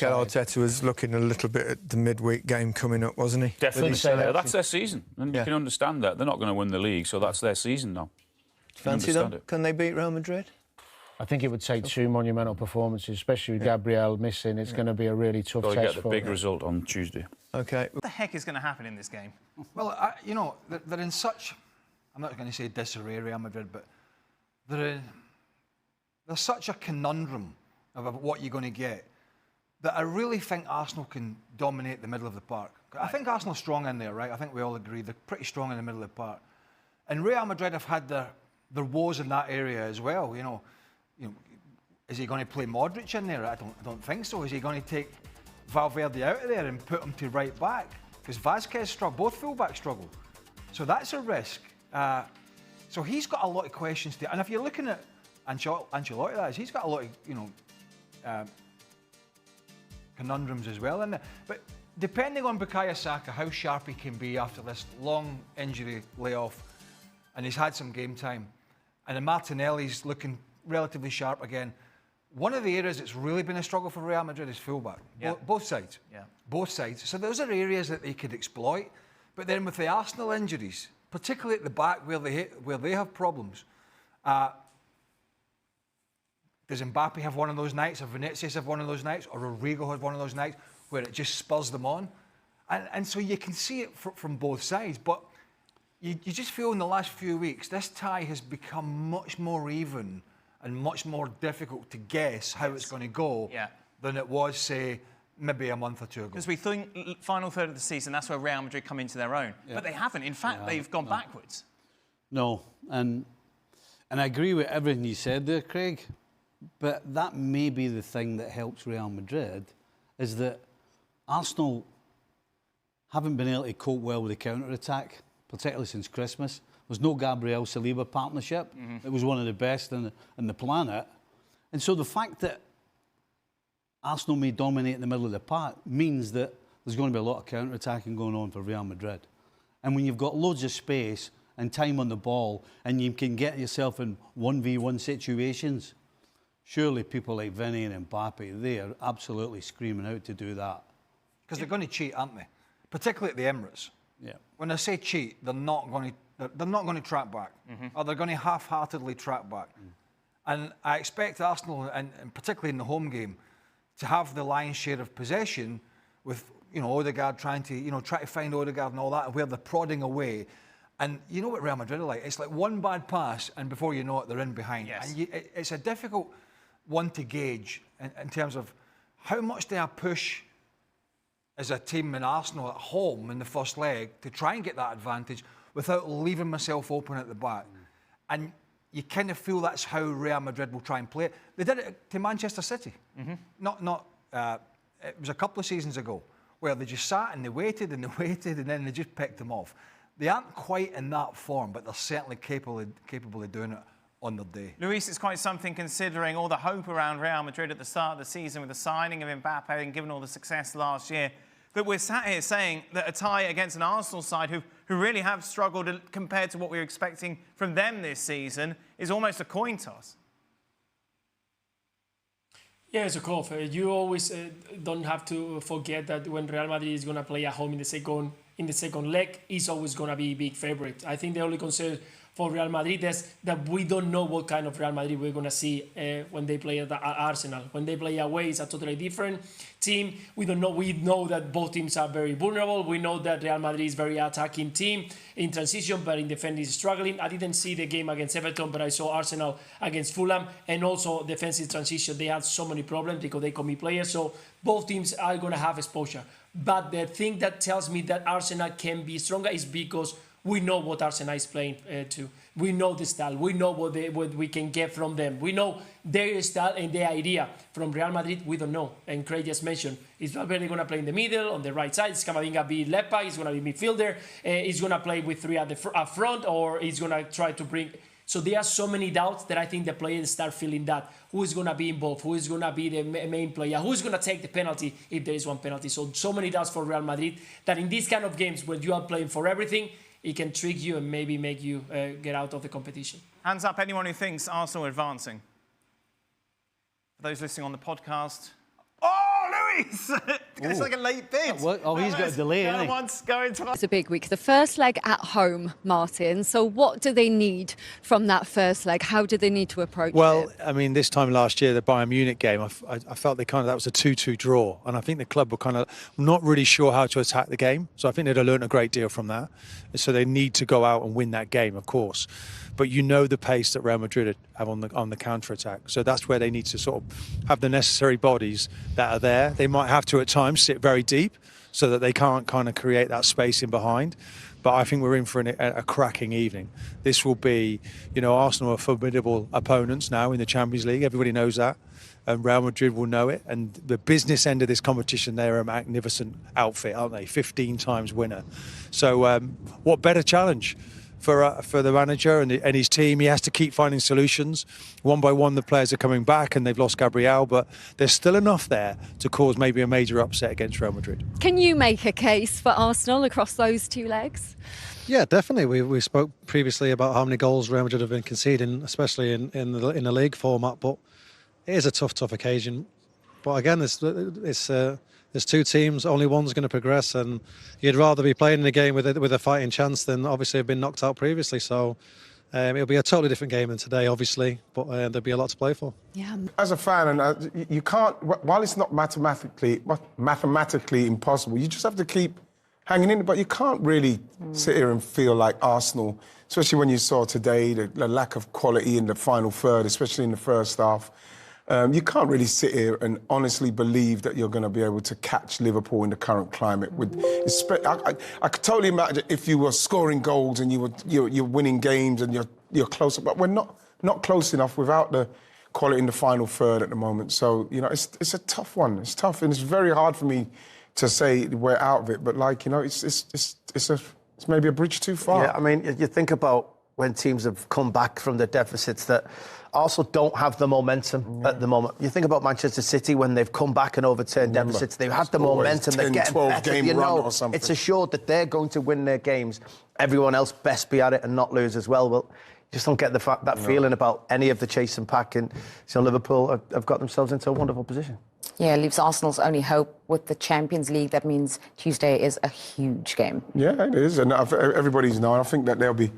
Mikel Arteta was looking a little bit at the midweek game coming up, wasn't he? Definitely. That's their season, and you can understand that. They're not going to win the league, so that's their season now. Fancy them? Can they beat Real Madrid? I think it would take two monumental performances, especially with Gabriel missing. It's going to be a really tough test. Got to get the big result on Tuesday. OK. What the heck is going to happen in this game? Well, you know, they're in such... I'm not going to say disarray, Real Madrid, but there's such a conundrum of what you're going to get that I really think Arsenal can dominate the middle of the park. Right. I think Arsenal's strong in there, right? I think we all agree they're pretty strong in the middle of the park. And Real Madrid have had their woes in that area as well, you know. Is he going to play Modric in there? I don't think so. Is he going to take Valverde out of there and put him to right back? Because Vázquez struggled, both fullbacks struggle. So that's a risk. So he's got a lot of questions to... And if you're looking at Ancelotti, that is, he's got a lot of, you know, conundrums as well in there. But depending on Bukayo Saka, how sharp he can be after this long injury layoff, and he's had some game time, and then Martinelli's looking relatively sharp again. One of the areas that's really been a struggle for Real Madrid is fullback. Yep. Both sides. Yeah. Both sides. So those are areas that they could exploit. But then with the Arsenal injuries, particularly at the back where they have problems, does Mbappe have one of those nights, or Vinicius have one of those nights, or Rodrigo have one of those nights where it just spurs them on? And so you can see it from both sides. But you just feel in the last few weeks, this tie has become much more even and much more difficult to guess how it's going to go than it was, say, maybe a month or two ago. Because we think final third of the season, that's where Real Madrid come into their own. Yeah. But they haven't. In fact, they've gone backwards. No, and I agree with everything you said there, Craig, but that may be the thing that helps Real Madrid, is that Arsenal haven't been able to cope well with the counter-attack, particularly since Christmas. There's no Gabriel-Saliba partnership. It was one of the best in the planet. And so the fact that Arsenal may dominate in the middle of the park means that there's going to be a lot of counter-attacking going on for Real Madrid. And when you've got loads of space and time on the ball and you can get yourself in 1v1 situations, surely people like Vinny and Mbappe, they are absolutely screaming out to do that. Because they're going to cheat, aren't they? Particularly at the Emirates. Yeah. When I say cheat, they're not going to track back, or they're going to half-heartedly track back. And I expect Arsenal, and particularly in the home game, to have the lion's share of possession, with Odegaard trying to find Odegaard and all that, where they're prodding away. And you know what Real Madrid are like? It's like one bad pass, and before you know it, they're in behind. Yes. And it's a difficult one to gauge in terms of how much they are push as a team in Arsenal at home in the first leg to try and get that advantage without leaving myself open at the back. And you kind of feel that's how Real Madrid will try and play it. They did it to Manchester City. It was a couple of seasons ago where they just sat and they waited and they waited and then they just picked them off. They aren't quite in that form, but they're certainly capable of doing it on their day. Luis, it's quite something considering all the hope around Real Madrid at the start of the season with the signing of Mbappe and given all the success last year, that we're sat here saying that a tie against an Arsenal side who really have struggled compared to what we were expecting from them this season is almost a coin toss. Yeah, it's a cough. You always don't have to forget that when Real Madrid is going to play at home in the second leg, it's always going to be big favourite. I think the only concern for Real Madrid is that we don't know what kind of Real Madrid we're going to see when they play at Arsenal. When they play away, it's a totally different team. We don't know. We know that both teams are very vulnerable. We know that Real Madrid is a very attacking team in transition, but in defense is struggling. I didn't see the game against Everton, but I saw Arsenal against Fulham, and also defensive transition. They had so many problems because they commit players. So both teams are going to have exposure. But the thing that tells me that Arsenal can be stronger is because we know what Arsenal is playing to. We know the style. We know what we can get from them. We know their style and their idea. From Real Madrid, we don't know. And Craig just mentioned, is Valverde going to play in the middle, on the right side? Is Camavinga be left back? Is going to be midfielder? Is going to play with three at the up front? Or is going to try to bring... So there are so many doubts that I think the players start feeling that. Who is going to be involved? Who is going to be the main player? Who is going to take the penalty if there is one penalty? So many doubts for Real Madrid that in these kind of games when you are playing for everything, it can trick you and maybe make you get out of the competition. Hands up, anyone who thinks Arsenal are advancing. For those listening on the podcast. Oh, Lloris! It's like a late bid. Oh, he's got a delay, hasn't he? Once going to... It's a big week. The first leg at home, Martin. So what do they need from that first leg? How do they need to approach it? Well, I mean, this time last year, the Bayern Munich game, I felt that was a 2-2 draw. And I think the club were kind of not really sure how to attack the game. So I think they'd have learned a great deal from that. And so they need to go out and win that game, of course. But you know the pace that Real Madrid have on the counter-attack. So that's where they need to sort of have the necessary bodies that are there. They might have to at times sit very deep so that they can't kind of create that space in behind. But I think we're in for a cracking evening. This will be, Arsenal are formidable opponents now in the Champions League. Everybody knows that. And Real Madrid will know it. And the business end of this competition, they're a magnificent outfit, aren't they? 15 times winner. So what better challenge for the manager and his team? He has to keep finding solutions. One by one, the players are coming back and they've lost Gabriel, but there's still enough there to cause maybe a major upset against Real Madrid. Can you make a case for Arsenal across those two legs? Yeah, definitely. We spoke previously about how many goals Real Madrid have been conceding, especially in the league format, but it is a tough occasion. But again, there's two teams, only one's going to progress, and you'd rather be playing in a game with a fighting chance than obviously have been knocked out previously. So it'll be a totally different game than today, obviously, but there'll be a lot to play for. Yeah. As a fan, and you can't, while it's not mathematically impossible, you just have to keep hanging in. But you can't really sit here and feel like Arsenal, especially when you saw today the lack of quality in the final third, especially in the first half. You can't really sit here and honestly believe that you're going to be able to catch Liverpool in the current climate. I could totally imagine if you were scoring goals and you're winning games and you're close, but we're not close enough without the quality in the final third at the moment. So it's a tough one. It's tough, and it's very hard for me to say we're out of it. But it's maybe a bridge too far. Yeah, I mean, you think about when teams have come back from the deficits that also don't have the momentum at the moment. You think about Manchester City when they've come back and overturned deficits. They've had the momentum. They're getting better. Game run or something. It's assured that they're going to win their games. Everyone else best be at it and not lose as well. Well, you just don't get that feeling about any of the chasing pack. And Liverpool have got themselves into a wonderful position. Yeah, it leaves Arsenal's only hope with the Champions League. That means Tuesday is a huge game. Yeah, it is. And everybody's known. I think that they'll be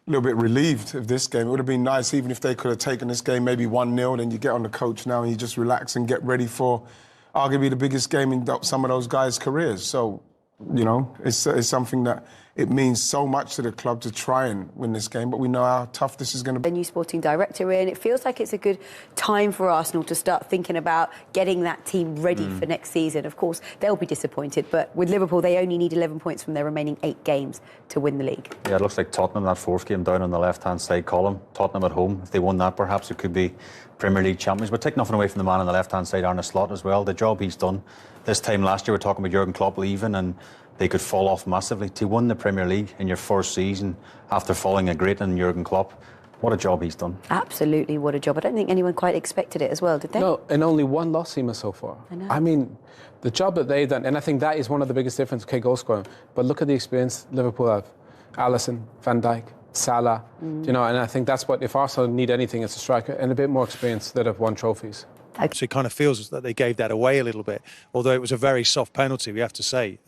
a little bit relieved of this game. It would have been nice even if they could have taken this game maybe 1-0, then you get on the coach now and you just relax and get ready for arguably the biggest game in some of those guys' careers. So, it's something that it means so much to the club to try and win this game, but we know how tough this is going to be. A new sporting director in. It feels like it's a good time for Arsenal to start thinking about getting that team ready for next season. Of course, they'll be disappointed, but with Liverpool, they only need 11 points from their remaining 8 games to win the league. Yeah, it looks like Tottenham, that fourth game down on the left-hand side column. Tottenham at home, if they won that, perhaps it could be Premier League champions. But take nothing away from the man on the left-hand side, Arne Slot, as well. The job he's done. This time last year, we're talking about Jurgen Klopp leaving and they could fall off massively. To win the Premier League in your first season after falling a great in Jurgen Klopp, what a job he's done. Absolutely, what a job. I don't think anyone quite expected it as well, did they? No, and only one loss, Seema, so far. I mean, the job that they've done, and I think that is one of the biggest differences, okay, goal scoring. But look at the experience Liverpool have. Alisson, Van Dijk, Salah, and I think that's what, if Arsenal need anything, it's a striker and a bit more experience that have won trophies. So it kind of feels that they gave that away a little bit, although it was a very soft penalty, we have to say.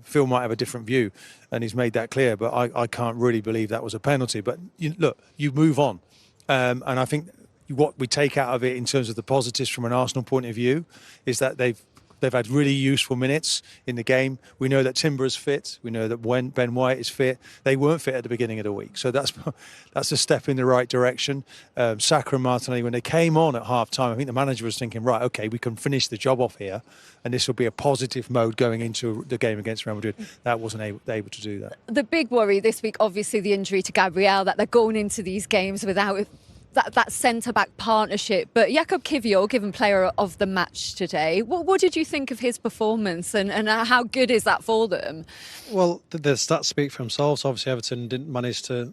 Phil might have a different view, and he's made that clear, but I can't really believe that was a penalty. But you move on. And I think what we take out of it in terms of the positives from an Arsenal point of view is that they've had really useful minutes in the game. We know that Timber is fit. We know that when Ben White is fit. They weren't fit at the beginning of the week. So that's a step in the right direction. Saka and Martinelli, when they came on at half-time, I think the manager was thinking, right, OK, we can finish the job off here, and this will be a positive mode going into the game against Real Madrid. That wasn't able to do that. The big worry this week, obviously, the injury to Gabriel, that they're going into these games without that centre-back partnership. But Jakub Kiwior, given player of the match today, what did you think of his performance and how good is that for them? Well, the stats speak for themselves. Obviously, Everton didn't manage to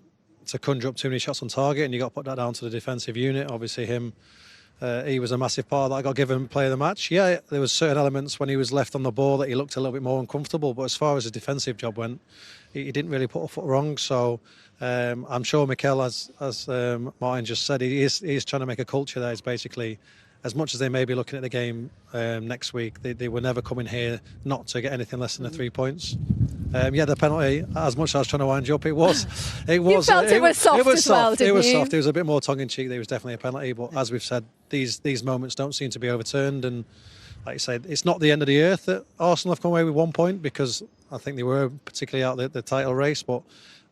conjure up too many shots on target, and you got to put that down to the defensive unit. Obviously, he was a massive part that I got given player of the match. Yeah, there was certain elements when he was left on the ball that he looked a little bit more uncomfortable, but as far as the defensive job went, he didn't really put a foot wrong. So I'm sure Mikel, as Martin just said, he is trying to make a culture that is basically as much as they may be looking at the game next week, they were never coming here not to get anything less than the 3 points. The penalty, as much as I was trying to wind you up, it was. You felt it was soft as well, didn't you? It was soft. It was a bit more tongue-in-cheek. There was definitely a penalty, but as we've said, these moments don't seem to be overturned. And like you said, it's not the end of the earth that Arsenal have come away with 1 point, because I think they were particularly out the title race. But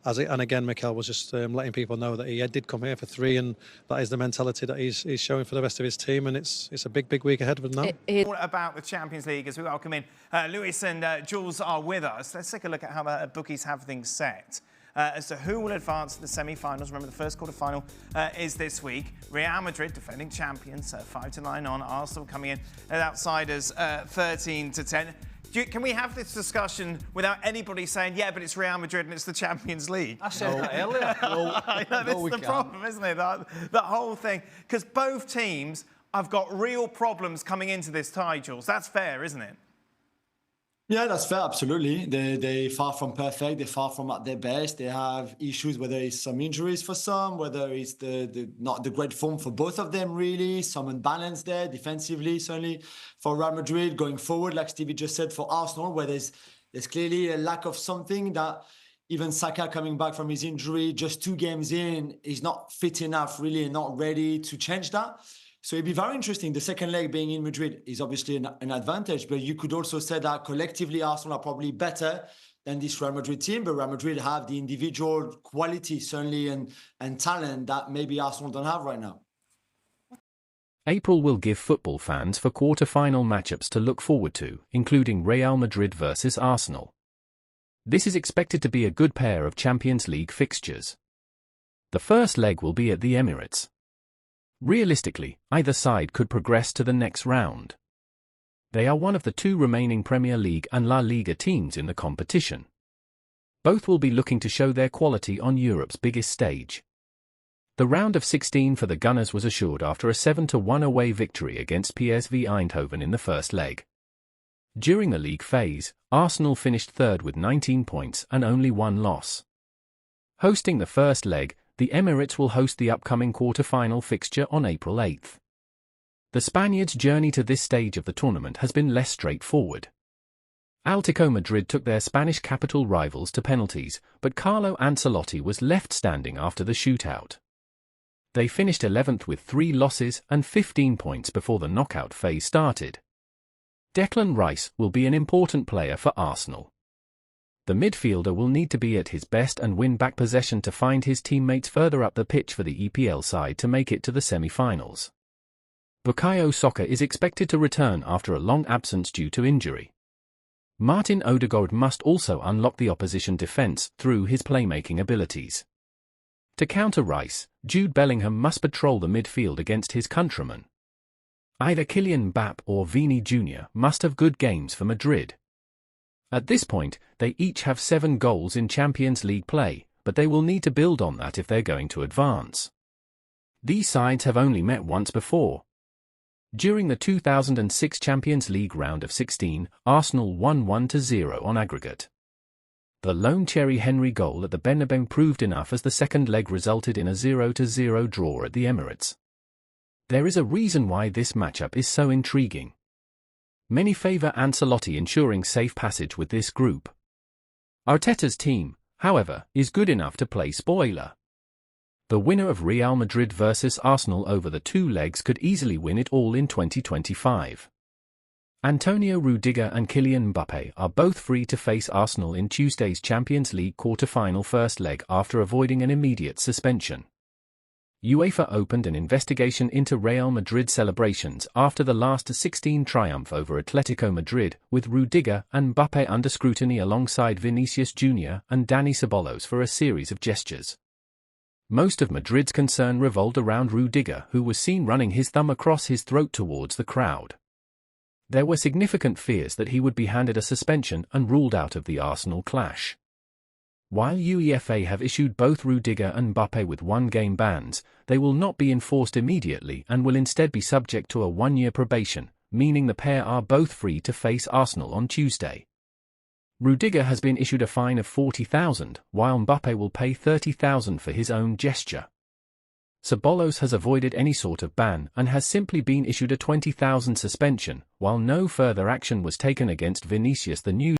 and again, Mikel was just letting people know that he did come here for 3, and that is the mentality that he's showing for the rest of his team. And it's a big week ahead of them now. All about the Champions League as we welcome in Lewis and Jules are with us. Let's take a look at how the bookies have things set as to who will advance to the semi-finals. Remember, the first quarter-final is this week. Real Madrid, defending champions, 5-9 on. Arsenal coming in as outsiders, 13-10. Can we have this discussion without anybody saying, yeah, but it's Real Madrid and it's the Champions League? I said that earlier. That's the problem, isn't it? The whole thing. Because both teams have got real problems coming into this tie, Jules. That's fair, isn't it? Yeah, that's fair, absolutely. They're far from perfect. They're far from at their best. They have issues, whether it's some injuries for some, whether it's not the great form for both of them, really. Some unbalance there defensively, certainly for Real Madrid. Going forward, like Stevie just said, for Arsenal, where there's clearly a lack of something that even Saka coming back from his injury, just 2 games in, is not fit enough, really, and not ready to change that. So it'd be very interesting. The second leg being in Madrid is obviously an advantage, but you could also say that collectively Arsenal are probably better than this Real Madrid team, but Real Madrid have the individual quality, certainly, and talent that maybe Arsenal don't have right now. April will give football fans for quarter-final matchups to look forward to, including Real Madrid versus Arsenal. This is expected to be a good pair of Champions League fixtures. The first leg will be at the Emirates. Realistically, either side could progress to the next round. They are one of the 2 remaining Premier League and La Liga teams in the competition. Both will be looking to show their quality on Europe's biggest stage. The round of 16 for the Gunners was assured after a 7-1 away victory against PSV Eindhoven in the first leg. During the league phase, Arsenal finished 3rd with 19 points and only 1 loss. Hosting the first leg, the Emirates will host the upcoming quarter-final fixture on April 8th. The Spaniards' journey to this stage of the tournament has been less straightforward. Atletico Madrid took their Spanish capital rivals to penalties, but Carlo Ancelotti was left standing after the shootout. They finished 11th with 3 losses and 15 points before the knockout phase started. Declan Rice will be an important player for Arsenal. The midfielder will need to be at his best and win back possession to find his teammates further up the pitch for the EPL side to make it to the semi-finals. Bukayo Saka is expected to return after a long absence due to injury. Martin Odegaard must also unlock the opposition defence through his playmaking abilities. To counter Rice, Jude Bellingham must patrol the midfield against his countrymen. Either Kylian Mbappé or Vini Jr. must have good games for Madrid. At this point, they each have 7 goals in Champions League play, but they will need to build on that if they're going to advance. These sides have only met once before. During the 2006 Champions League round of 16, Arsenal won 1-0 on aggregate. The lone Thierry Henry goal at the Bernabeu proved enough as the second leg resulted in a 0-0 draw at the Emirates. There is a reason why this matchup is so intriguing. Many favour Ancelotti ensuring safe passage with this group. Arteta's team, however, is good enough to play spoiler. The winner of Real Madrid versus Arsenal over the 2 legs could easily win it all in 2025. Antonio Rudiger and Kylian Mbappé are both free to face Arsenal in Tuesday's Champions League quarter-final first leg after avoiding an immediate suspension. UEFA opened an investigation into Real Madrid celebrations after the last 16 triumph over Atletico Madrid, with Rudiger and Mbappé under scrutiny alongside Vinicius Jr. and Dani Ceballos for a series of gestures. Most of Madrid's concern revolved around Rudiger, who was seen running his thumb across his throat towards the crowd. There were significant fears that he would be handed a suspension and ruled out of the Arsenal clash. While UEFA have issued both Rudiger and Mbappé with 1-game bans, they will not be enforced immediately and will instead be subject to a 1-year probation, meaning the pair are both free to face Arsenal on Tuesday. Rudiger has been issued a fine of 40,000, while Mbappé will pay 30,000 for his own gesture. Ceballos has avoided any sort of ban and has simply been issued a 20,000 suspension, while no further action was taken against Vinicius. The news